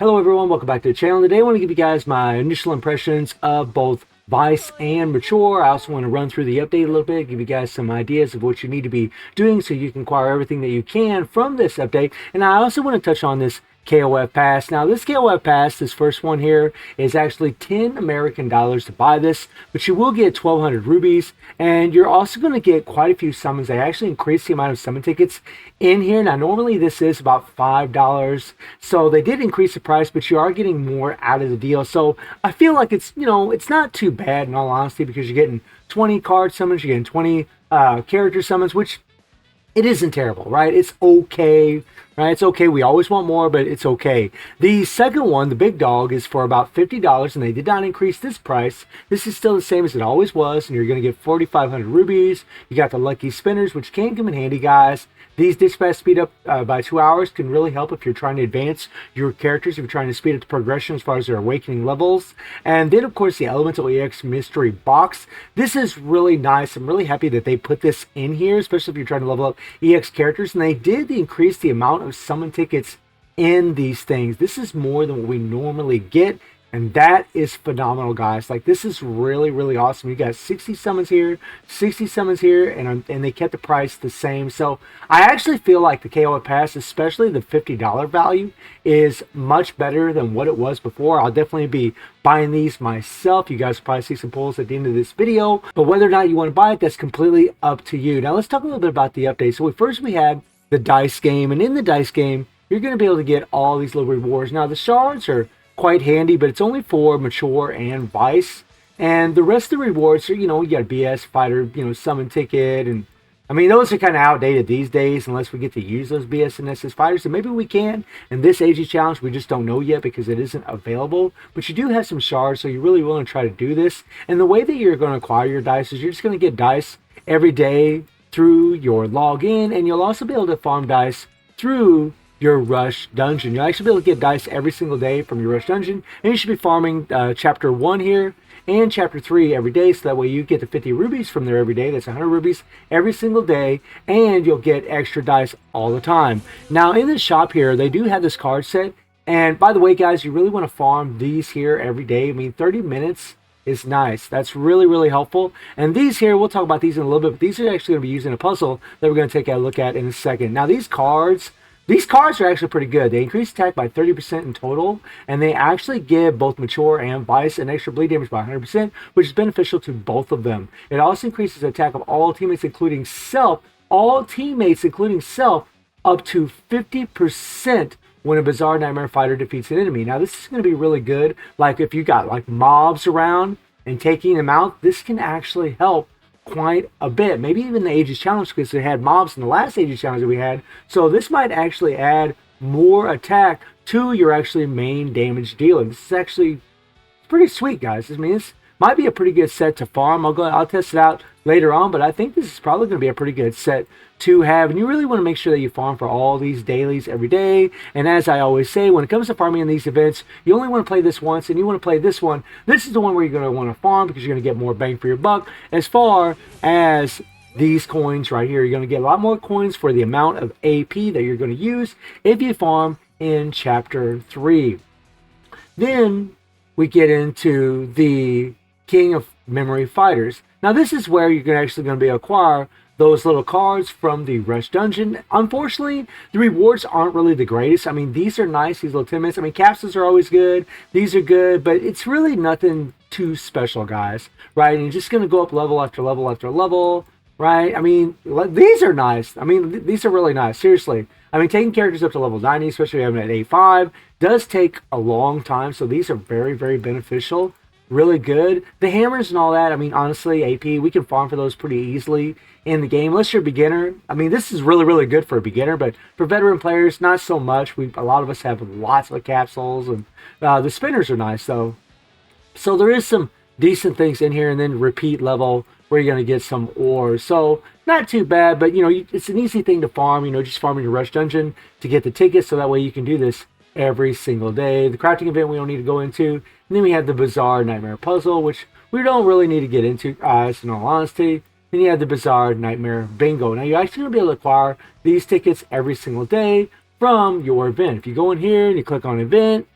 Hello everyone, welcome back to the channel. Today I want to give you guys my initial impressions of both Vice and Mature. I also want to run through the update a little bit, give you guys some ideas of what you need to be doing so you can acquire everything that you can from this update. And I also want to touch on this QoL pass. Now this QoL pass, this first one here, is actually 10 American dollars to buy this, but you will get 1,200 rubies, and you're also going to get quite a few summons. They actually increase the amount of summon tickets in here. Now normally this is about $5, so they did increase the price, but you are getting more out of the deal. So I feel like it's, it's not too bad in all honesty, because you're getting 20 card summons, you're getting 20 character summons, which it isn't terrible, right? It's okay, right? It's okay. We always want more, but it's okay. The second one, the big dog, is for about $50, and they did not increase this price. This is still the same as it always was, and you're going to get 4,500 rubies. You got the lucky spinners, which can come in handy, guys. These dispatch speed up by 2 hours can really help if you're trying to advance your characters, if you're trying to speed up the progression as far as their awakening levels. And then, of course, the Elemental EX Mystery Box. This is really nice. I'm really happy that they put this in here, especially if you're trying to level up EX characters. And they did increase the amount of summon tickets in these things. This is more than what we normally get, and that is phenomenal, guys. Like, this is really, really awesome. You got 60 summons here, 60 summons here, and they kept the price the same. So I actually feel like the QoL pass, especially the $50 value, is much better than what it was before. I'll definitely be buying these myself. You guys will probably see some polls at the end of this video, but whether or not you want to buy it, that's completely up to you. Now let's talk a little bit about the update. So first we had the dice game, and in the dice game, you're going to be able to get all these little rewards. Now the shards are quite handy, but it's only for Mature and Vice, and the rest of the rewards are, you got BS Fighter, summon ticket, and I mean, those are kind of outdated these days unless we get to use those BS and SS fighters, and maybe we can in this AG challenge. We just don't know yet because it isn't available, but you do have some shards, so you really want to try to do this. And the way that you're going to acquire your dice is you're just going to get dice every day through your login, and you'll also be able to farm dice through your rush dungeon. You'll actually be able to get dice every single day from your rush dungeon, and you should be farming chapter 1 here and chapter 3 every day, so that way you get the 50 rubies from there every day. That's 100 rubies every single day, and you'll get extra dice all the time. Now in the shop here, they do have this card set, and by the way, guys, you really want to farm these here every day. I mean, 30 minutes is nice. That's really, really helpful. And these here, we'll talk about these in a little bit, but these are actually going to be used in a puzzle that we're going to take a look at in a second. Now these cards are actually pretty good. They increase attack by 30% in total, and they actually give both Mature and Vice an extra bleed damage by 100%, which is beneficial to both of them. It also increases the attack of all teammates, including self, up to 50% when a Bizarre Nightmare Fighter defeats an enemy. Now, this is going to be really good. Like, if you got, like, mobs around and taking them out, this can actually help quite a bit. Maybe even the Ages Challenge, because it had mobs in the last Ages Challenge that we had. So this might actually add more attack to your actually main damage dealing. This is actually pretty sweet, guys. I mean, this might be a pretty good set to farm. I'll test it out later on, but I think this is probably going to be a pretty good set to have. And you really want to make sure that you farm for all these dailies every day. And as I always say, when it comes to farming in these events, you only want to play this once, and you want to play this one. This is the one where you're going to want to farm, because you're going to get more bang for your buck. As far as these coins right here, you're going to get a lot more coins for the amount of AP that you're going to use if you farm in chapter 3. Then we get into the King of Memory Fighters. Now this is where you're actually going to be able to acquire those little cards from the rush dungeon. Unfortunately, the rewards aren't really the greatest. I mean, these are nice, these little 10 minutes. I mean, capsules are always good, these are good, but it's really nothing too special, guys, right? And you're just going to go up level after level after level, right? I mean, these are nice. I mean, these are really nice, seriously. I mean, taking characters up to level 90, especially having at A5, does take a long time, so these are very, very beneficial. Really good. The hammers and all that, I mean, honestly, AP, we can farm for those pretty easily in the game, unless you're a beginner. I mean, this is really, really good for a beginner, but for veteran players, not so much. A lot of us have lots of capsules, and the spinners are nice, though. So there is some decent things in here, and then repeat level where you're going to get some ores. So not too bad, but, it's an easy thing to farm, just farming your rush dungeon to get the tickets, so that way you can do this every single day. The crafting event we don't need to go into. And then we have the Bizarre Nightmare Puzzle, which we don't really need to get into, guys, in all honesty. Then you have the Bizarre Nightmare Bingo. Now, you're actually going to be able to acquire these tickets every single day from your event. If you go in here and you click on event,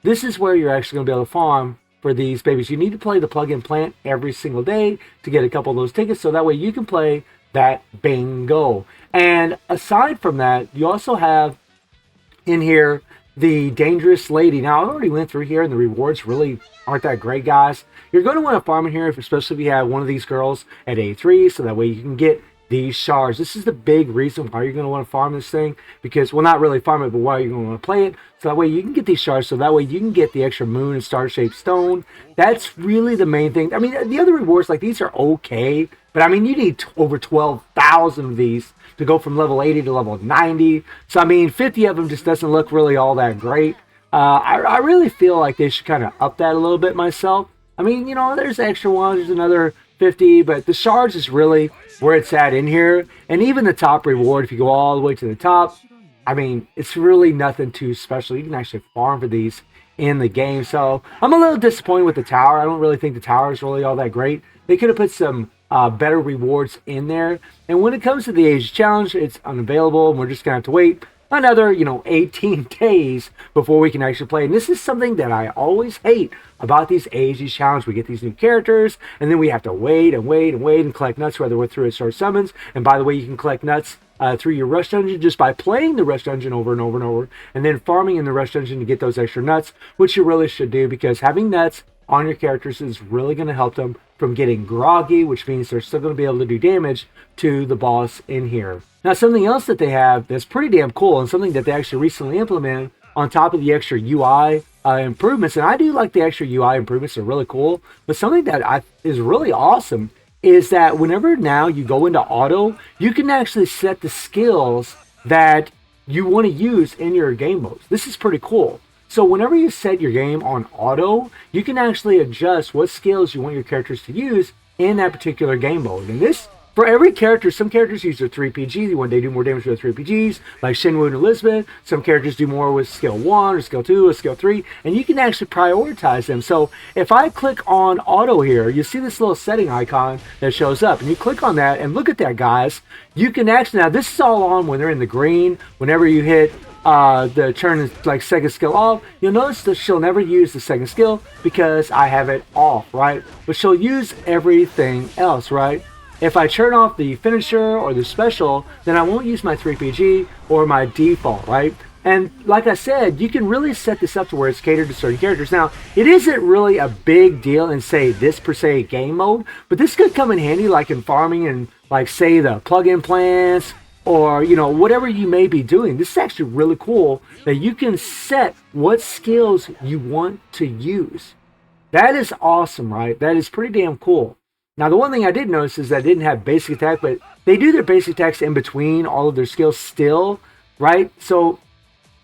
this is where you're actually going to be able to farm for these babies. You need to play the plug-in plant every single day to get a couple of those tickets, so that way you can play that bingo. And aside from that, you also have in here the dangerous lady. Now I already went through here, and the rewards really aren't that great, guys. You're going to want to farm in here, especially if you have one of these girls at A3, so that way you can get these shards. This is the big reason why you're going to want to farm this thing, because, well, not really farm it, but why you're going to want to play it, so that way you can get these shards, so that way you can get the extra moon and star-shaped stone. That's really the main thing. I mean, the other rewards, like, these are okay, but I mean, you need over 12,000 of these to go from level 80 to level 90. So, I mean, 50 of them just doesn't look really all that great. I really feel like they should kind of up that a little bit myself. I mean, you know, there's extra ones, there's another 50, but the shards is really where it's at in here. And even the top reward, if you go all the way to the top, I mean, it's really nothing too special. You can actually farm for these in the game. So I'm a little disappointed with the tower. I don't really think the tower is really all that great. They could have put some better rewards in there. And when it comes to the Age Challenge, it's unavailable, and we're just gonna have to wait another, 18 days before we can actually play. And this is something that I always hate about these Age Challenge. We get these new characters, and then we have to wait and wait and wait and collect nuts, whether we're through a short summons. And by the way, you can collect nuts through your rush dungeon just by playing the rush dungeon over and over and over, and then farming in the rush dungeon to get those extra nuts, which you really should do, because having nuts on your characters is really going to help them from getting groggy, which means they're still going to be able to do damage to the boss in here. Now, something else that they have that's pretty damn cool, and something that they actually recently implemented on top of the extra UI improvements, and I do like the extra UI improvements, they're really cool, but something that is really awesome is that whenever now you go into auto, you can actually set the skills that you want to use in your game modes. This is pretty cool. So whenever you set your game on auto, you can actually adjust what skills you want your characters to use in that particular game mode. And this, for every character, some characters use their 3PG when they do more damage with their 3PGs, like Shinwu and Elizabeth. Some characters do more with skill 1 or skill 2 or skill 3, and you can actually prioritize them. So if I click on auto here, you see this little setting icon that shows up, and you click on that, and look at that, guys. You can actually, now this is all on when they're in the green. Whenever you hit the turn is like second skill off, you'll notice that she'll never use the second skill because I have it off, right? But she'll use everything else, right? If I turn off the finisher or the special, then I won't use my 3PG or my default, right? And like I said, you can really set this up to where it's catered to certain characters. Now, it isn't really a big deal in, say, this per se game mode, but this could come in handy like in farming and, like, say, the plug-in plants, or, whatever you may be doing. This is actually really cool that you can set what skills you want to use. That is awesome, right? That is pretty damn cool. Now, the one thing I did notice is that I didn't have basic attack, but they do their basic attacks in between all of their skills still, right? So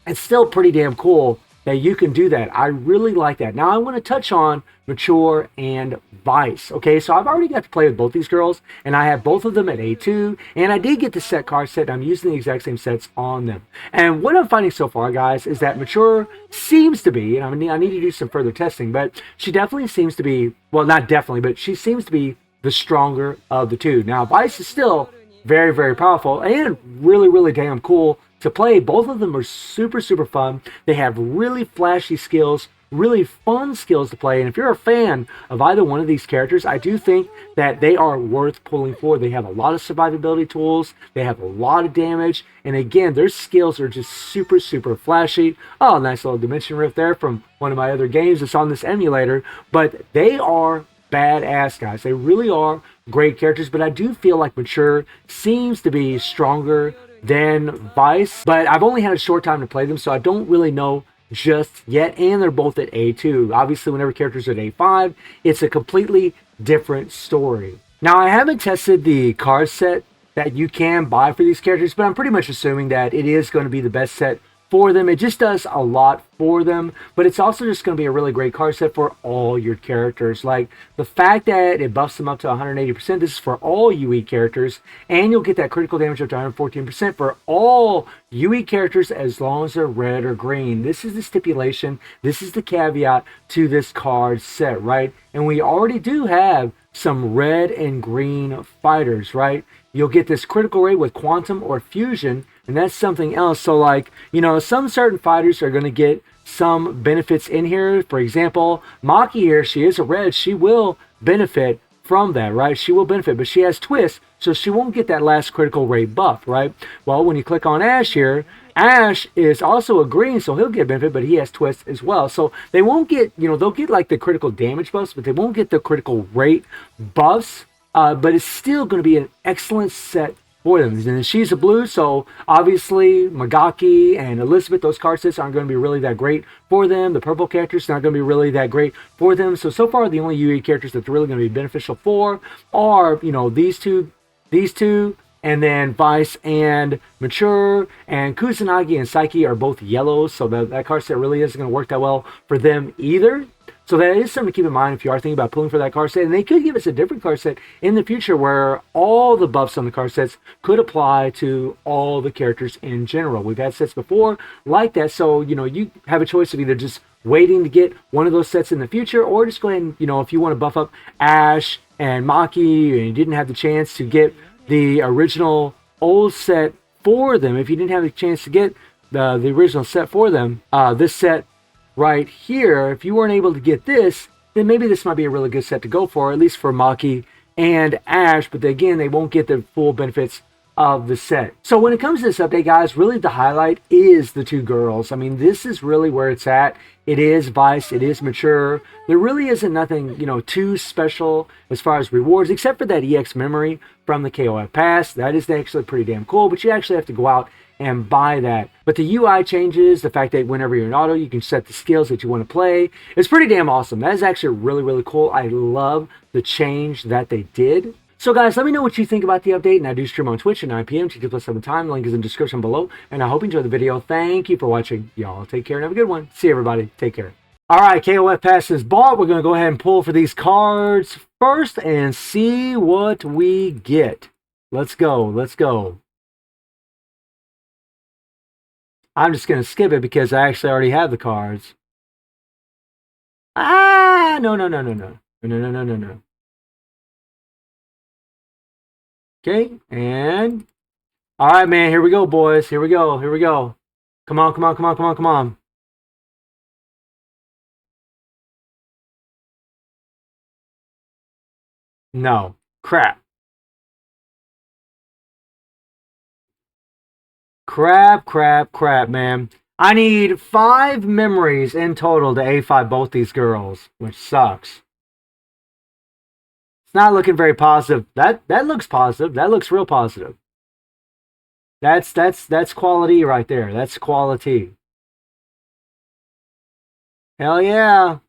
it's still pretty damn cool that you can do that. I really like that. Now, I want to touch on Mature and Vice. Okay, so I've already got to play with both these girls, and I have both of them at A2, and I did get the set card set, and I'm using the exact same sets on them. And what I'm finding so far, guys, is that Mature seems to be, and I need to do some further testing, but she definitely seems to be, well, not definitely, but she seems to be the stronger of the two. Now, Vice is still very, very powerful and really, really damn cool to play. Both of them are super, super fun. They have really flashy skills, really fun skills to play. And if you're a fan of either one of these characters, I do think that they are worth pulling for. They have a lot of survivability tools. They have a lot of damage. And again, their skills are just super, super flashy. Oh, nice little dimension rift there from one of my other games. It's on this emulator. But they are badass, guys. They really are great characters. But I do feel like Mature seems to be stronger than Vice, but I've only had a short time to play them, so I don't really know just yet. And they're both at A2. Obviously, whenever characters are at A5, it's a completely different story. Now, I haven't tested the card set that you can buy for these characters, but I'm pretty much assuming that it is going to be the best set for them. It just does a lot for them, but it's also just going to be a really great card set for all your characters. Like the fact that it buffs them up to 180%, this is for all UE characters, and you'll get that critical damage up to 114% for all UE characters as long as they're red or green. This is the stipulation, this is the caveat to this card set, right? and we already do have some red and green fighters, right? You'll get this critical rate with quantum or fusion, and that's something else. So like, you know, some certain fighters are going to get some benefits in here. For example, Maki here, she is a red, she will benefit from that, right? She will benefit, but she has twist, so she won't get that last critical rate buff, right? Well, when you click on Ash here, Ash is also a green, so he'll get benefit, but he has twist as well. So they won't get, you know, they'll get like the critical damage buffs, but they won't get the critical rate buffs. But it's still going to be an excellent set for them. And she's a blue, so obviously Magaki and Elizabeth, those card sets aren't going to be really that great for them. The purple characters not going to be really that great for them. So far the only UE characters that's really going to be beneficial for are, you know, these two, and then Vice and Mature, and Kusanagi and Psyche are both yellows, so that card set really isn't going to work that well for them either. So that is something to keep in mind if you are thinking about pulling for that card set. And they could give us a different card set in the future where all the buffs on the card sets could apply to all the characters in general. We've had sets before like that, so you know, you have a choice of either just waiting to get one of those sets in the future, or just go ahead and, you know, if you want to buff up Ash and Maki and you didn't have the chance to get the original old set for them, if you didn't have the chance to get the original set for them, this set right here, if you weren't able to get this, then maybe this might be a really good set to go for, at least for Maki and Ash, but again, they won't get the full benefits of the set. So when it comes to this update, guys, really the highlight is the two girls. I mean, this is really where it's at. It is Vice, it is Mature. There really isn't nothing, you know, too special as far as rewards, except for that EX memory from the QoL pass. That is actually pretty damn cool, but you actually have to go out and buy that. But the UI changes, the fact that whenever you're in auto, you can set the skills that you want to play. It's pretty damn awesome. That is actually really, really cool. I love the change that they did. So guys, let me know what you think about the update, and I do stream on Twitch at 9 p.m. TT+7 time. The link is in the description below, and I hope you enjoyed the video. Thank you for watching. Y'all take care and have a good one. See you, everybody. Take care. All right, KOF pass is bought. We're going to go ahead and pull for these cards first and see what we get. Let's go. Let's go. I'm just going to skip it because I actually already have the cards. Ah, no. No. Okay, and all right, man, here we go, boys. Here we go. Come on. No. Crap, man. I need 5 memories in total to A5 both these girls, which sucks. It's not looking very positive. That looks positive. That looks real positive. That's quality right there. That's quality. Hell yeah.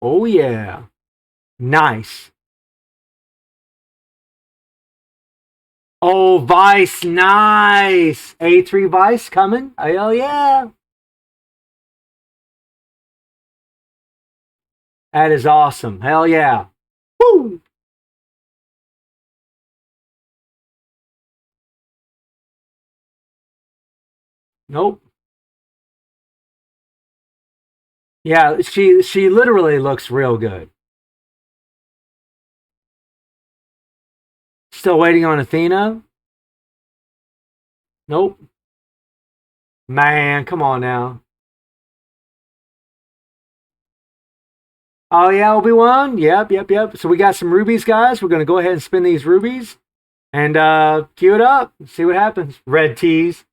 Oh yeah. Nice. Oh, Vice, nice. A3 Vice coming. Hell yeah. That is awesome. Hell yeah. Woo! Nope. Yeah, she literally looks real good. Still waiting on Athena? Nope. Man, come on now. Oh yeah, Obi-Wan? Yep. So we got some rubies, guys. We're gonna go ahead and spin these rubies and queue it up. See what happens. Red teas.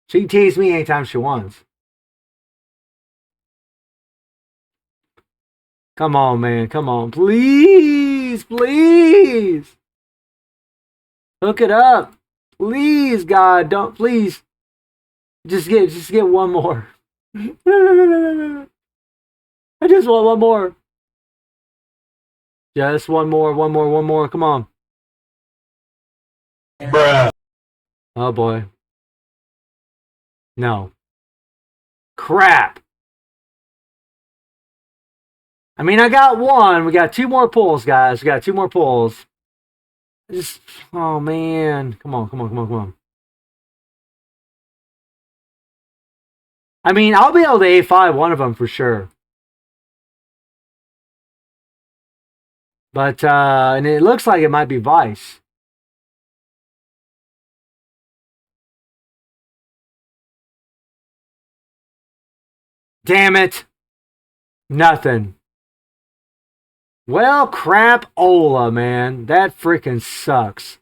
She can tease me anytime she wants. Come on, man. Come on. Please. Hook it up. Please, God, don't, please. Just get one more. I just want one more. Just one more. Come on. Bruh. Oh boy. No. Crap. I mean, I got one. We got 2 more pulls, guys. We got 2 more pulls. Just, oh man. Come on. I mean, I'll be able to A5 one of them for sure. But, and it looks like it might be Vice. Damn it. Nothing. Well, crap Ola, man. That freaking sucks.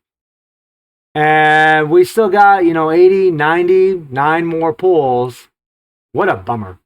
And we still got, 80, 90, 9 more pulls. What a bummer.